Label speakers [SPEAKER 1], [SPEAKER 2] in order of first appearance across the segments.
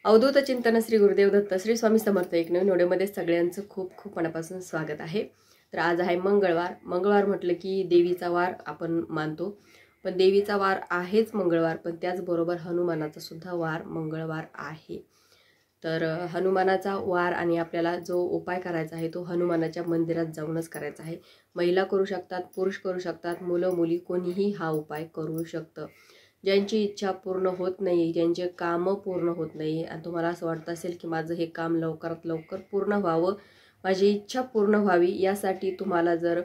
[SPEAKER 1] अवधूत चिंतन श्री गुरुदेव दत्त श्री स्वामी समर्थ एक नवीन व्हिडिओमध्ये सगळ्यांचं खूप खूप मनापासून स्वागत आहे। तर आज आहे मंगळवार म्हटलं की देवीचा वार आपण मानतो, पण देवीचा वार आहेच मंगळवार, पण त्याचबरोबर हनुमानाचा सुद्धा वार मंगळवार आहे। तर हनुमानाचा वार आणि आपल्याला जो उपाय करायचा आहे तो हनुमानाच्या मंदिरात जाऊनच करायचा आहे। महिला करू शकतात, पुरुष करू शकतात, मुलं मुली कोणीही हा उपाय करू शकतं। ज्यांची इच्छा पूर्ण होत नाही, ज्यांचे काम पूर्ण होत नाही आणि तुम्हाला असं वाटतं असेल की माझं हे काम लवकरात लवकर पूर्ण व्हावं, माझी इच्छा पूर्ण व्हावी, यासाठी तुम्हाला जर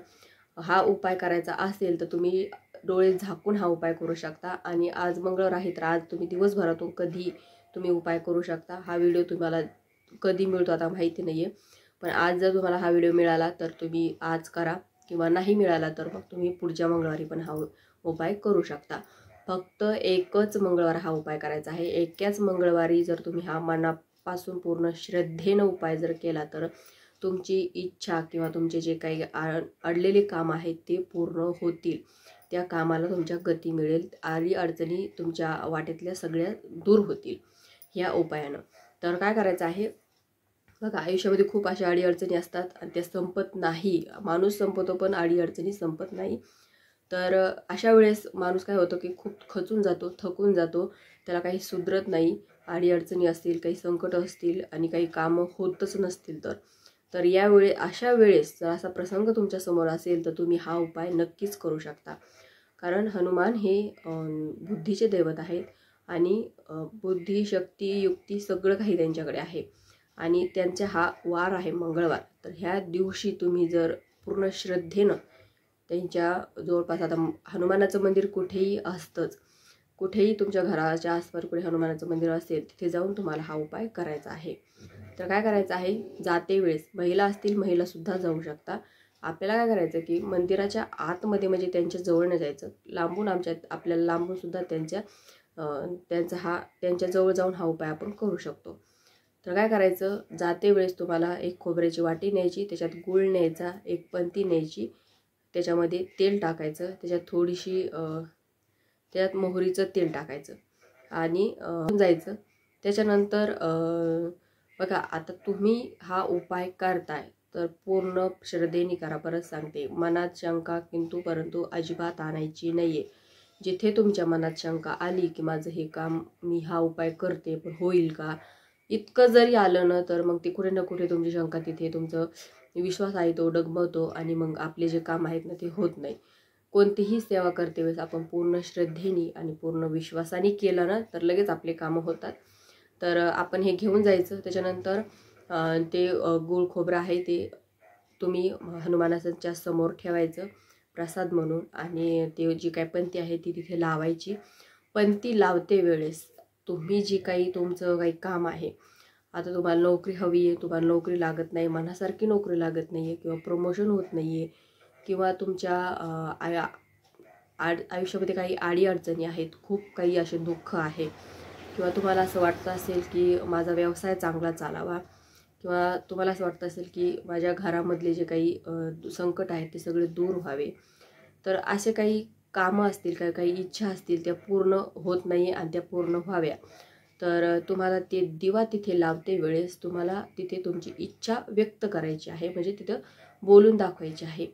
[SPEAKER 1] हा उपाय करायचा असेल तर तुम्ही डोळे झाकून हा उपाय करू शकता। आणि आज मंगळवार आहे तर आज तुम्ही दिवसभरातून कधी तुम्ही उपाय करू शकता। हा व्हिडिओ तुम्हाला कधी मिळतो आता माहिती नाहीये, पण आज जर तुम्हाला हा व्हिडिओ मिळाला तर तुम्ही आज करा, किंवा नाही मिळाला तर मग तुम्ही पुढच्या मंगळवारी पण हा उपाय करू शकता। फक्त एकच मंगळवार हा उपाय करायचा आहे। एकाच मंगळवारी जर तुम्ही हा मनापासून पूर्ण श्रद्धेने उपाय जर केला तर तुमची इच्छा किंवा तुमचे जे काही अडलेले काम आहेत ते पूर्ण होतील। त्या कामाला तुमच्या गती मिळेल, आडी अडचणी तुमच्या वाटेतल्या सगळ्या दूर होतील ह्या उपायानं। तर काय करायचं आहे बघा, आयुष्यामध्ये खूप अशा आडी अडचणी असतात आणि त्या संपत नाही। माणूस संपतो पण आडी अडचणी संपत नाही। तर अशा वेळेस माणूस काय होतो की खूप खचून जातो, थकून जातो, त्याला काही सुधरत नाही। आडी अडचणी असतील, काही संकट असतील आणि काही कामं होतच नसतील तर अशा वेळेस जर असा प्रसंग तुमच्या समोर असेल तर तुम्ही हा उपाय नक्कीच करू शकता। कारण हनुमान हे बुद्धीचे दैवत आहेत आणि बुद्धी, शक्ती, युक्ती सगळं काही त्यांच्याकडे आहे आणि त्यांचा हा वार आहे मंगळवार। तर ह्या दिवशी तुम्ही जर पूर्ण श्रद्धेनं त्यांच्या जवळपास, आता हनुमानाचं मंदिर कुठेही असतंच, कुठेही तुमच्या घराच्या आसपास कुठे हनुमानाचं मंदिर असेल तिथे जाऊन तुम्हाला हा उपाय करायचा आहे। तर काय करायचं आहे, जाते वेळेस महिला असतील, महिलासुद्धा जाऊ शकता। आपल्याला काय करायचं की मंदिराच्या आतमध्ये म्हणजे त्यांच्या जवळ नाही जायचं, लांबून आपल्याला लांबून सुद्धा त्यांच्या जवळ जाऊन हा उपाय आपण करू शकतो। तर काय करायचं, जाते वेळेस तुम्हाला एक खोबऱ्याची वाटी न्यायची, त्याच्यात गूळ न्यायचा, एक पंती न्यायची, त्याच्यामध्ये तेल टाकायचं, त्याच्यात थोडीशी त्यात मोहरीचं तेल टाकायचं आणि जायचं। त्याच्यानंतर बघा, आता तुम्ही हा उपाय करताय तर पूर्ण श्रद्धेने करा। परत सांगते, मनात शंका किंतु परंतु अजिबात आणायची नाहीये। जिथे तुमच्या मनात शंका आली की माझं हे काम मी हा उपाय करते पण होईल का, इतकं जरी आलं ना तर मग ते कुठे ना कुठे तुमची शंका, तिथे तुमचं विश्वास आहे तो डगमगतो आणि मग आपले जे काम आहेत ना ते होत नाही। कोणतीही सेवा करते वेळेस आपण पूर्ण श्रद्धेने आणि पूर्ण विश्वासाने केलं ना तर लगेच आपले कामं होतात। तर आपण हे घेऊन जायचं। त्याच्यानंतर ते गूळ खोबरं आहे ते तुम्ही हनुमानाच्या समोर ठेवायचं प्रसाद म्हणून, आणि ते जी काही पंती आहे ती तिथे लावायची। पंती लावते वेळेस तुम्ही जी काही तुमचं काही काम आहे, आता तुम्हाला नोकरी हवी आहे, तुम्हाला नोकरी लागत नाही, मनासारखी नोकरी लागत नाही आहे, किंवा प्रमोशन होत नाही आहे, किंवा तुमच्या आयुष्यामध्ये काही आडी अडचणी आहेत, खूप काही असे दुःख आहे, किंवा तुम्हाला असं वाटतं असेल की माझा व्यवसाय चांगला चालावा, किंवा तुम्हाला असं वाटतं असेल की माझ्या घरामधले जे काही संकट आहेत ते सगळे दूर व्हावे, तर असे काही कामं असतील, काही इच्छा असतील, त्या पूर्ण होत नाही आणि त्या पूर्ण व्हाव्या, तर तुम्हाला ते दिवा तिथे लावते वेळेस तुम्हाला तिथे तुमची इच्छा व्यक्त करायची आहे, म्हणजे तिथं बोलून दाखवायची आहे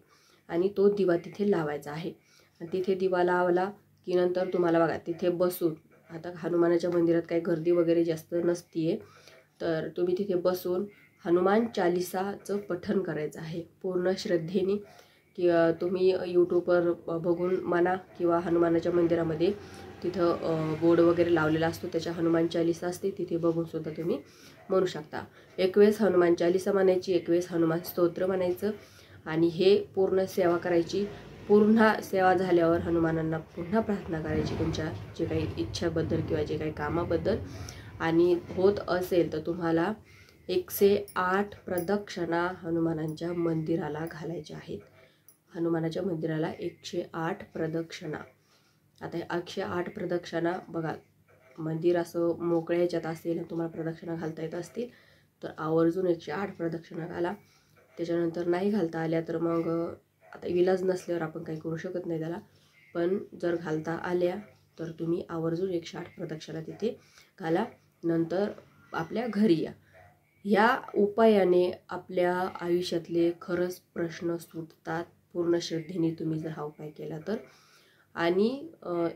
[SPEAKER 1] आणि तो दिवा तिथे लावायचा आहे। आणि तिथे दिवा लावला की नंतर तुम्हाला बघा तिथे बसून, आता हनुमानाच्या मंदिरात काही गर्दी वगैरे जास्त नसतीये, तर तुम्ही तिथे बसून हनुमान चालिसाचं पठण करायचं आहे पूर्ण श्रद्धेने। किंवा तुम्ही यूट्यूबवर बघून म्हणा, किंवा हनुमानाच्या मंदिरामध्ये तिथं बोर्ड वगैरे लावलेला असतो, त्याच्या हनुमान चालिसा असते, तिथे बघून सुद्धा तुम्ही म्हणू शकता। एक वेळेस हनुमान चालिसा म्हणायची, एक वेळेस हनुमान स्तोत्र म्हणायचं आणि हे पूर्ण सेवा करायची। पूर्ण सेवा झाल्यावर हनुमानांना पुन्हा प्रार्थना करायची तुमच्या जे काही इच्छाबद्दल किंवा जे काही कामाबद्दल, आणि होत असेल तर तुम्हाला 108 प्रदक्षिणा हनुमानांच्या मंदिराला घालायच्या आहेत। हनुमानाच्या मंदिराला 108 प्रदक्षिणा। आता 108 प्रदक्षिणा बघा, मंदिर असं मोकळ्या ह्याच्यात असेल, तुम्हाला प्रदक्षिणा घालता येत असतील तर आवर्जून 108 प्रदक्षिणा घाला। त्याच्यानंतर नाही घालता आल्या तर मग आता इलाज नसल्यावर आपण काही करू शकत नाही त्याला, पण जर घालता आल्या तर तुम्ही आवर्जून 108 प्रदक्षिणा तिथे घाला। नंतर आपल्या घरी या. ह्या उपायाने आपल्या आयुष्यातले खरंच प्रश्न सुटतात पूर्ण श्रद्धेने तुम्ही जर हा उपाय केला तर. आणि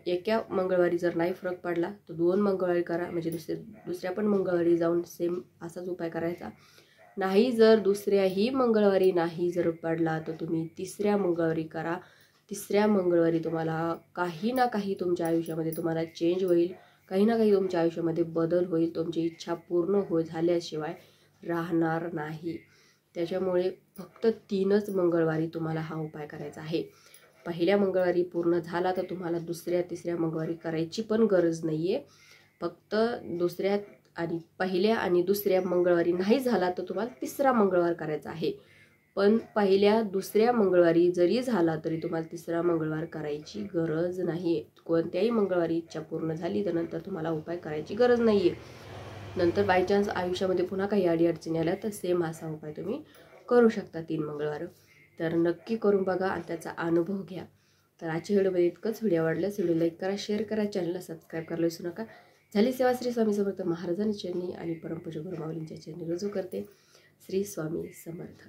[SPEAKER 1] एका मंगळवारी जर नाही फरक पडला तर 2 मंगळवारी करा, म्हणजे दुसऱ्या पण मंगळवारी जाऊन सेम असाच उपाय करायचा. नाही जर दुसऱ्याही मंगळवारी नाही जर पडला तर तुम्ही 3ऱ्या मंगळवारी करा. 3ऱ्या मंगळवारी तुम्हाला काही ना काही तुमच्या आयुष्यामध्ये तुम्हाला चेंज होईल, काही ना काही तुमच्या आयुष्यामध्ये बदल होईल, तुमची इच्छा पूर्ण झाल्याशिवाय राहणार नाही. त्याच्यामुळे फक्त 3च मंगळवारी तुम्हाला हा उपाय करायचा आहे. पहिल्या मंगळवारी पूर्ण झाला तर तुम्हाला 2ऱ्या 3ऱ्या मंगळवारी करायची पण गरज नाही आहे. फक्त पहिल्या आणि 2ऱ्या मंगळवारी नाही झाला तर तुम्हाला 3रा मंगळवार करायचा आहे. पण पहिल्या 2ऱ्या मंगळवारी जरी झाला तरी तुम्हाला 3रा मंगळवार करायची गरज नाही आहे. कोणत्याही मंगळवारी इच्छा पूर्ण झाली तर नंतर तुम्हाला उपाय करायची गरज नाही आहे. नंतर बाय चान्स आयुष्यामध्ये पुन्हा काही अडीअडचणी आल्या तर सेम असा उपाय तुम्ही करू शकता 3 मंगळवार. तर नक्की करून बघा आणि त्याचा अनुभव घ्या. तर आजच्या व्हिडिओमध्ये इतकंच. व्हिडिओ आवडल्यास व्हिडिओ लाईक करा, शेअर करा, चॅनलला सबस्क्राईब करायला विसरू नका. झाली सेवा श्री स्वामी समर्थ महाराजांच्या चरणी आणि परमपूज्य गुरुमाऊलींच्या चरणी रुजू करते. श्री स्वामी समर्थ.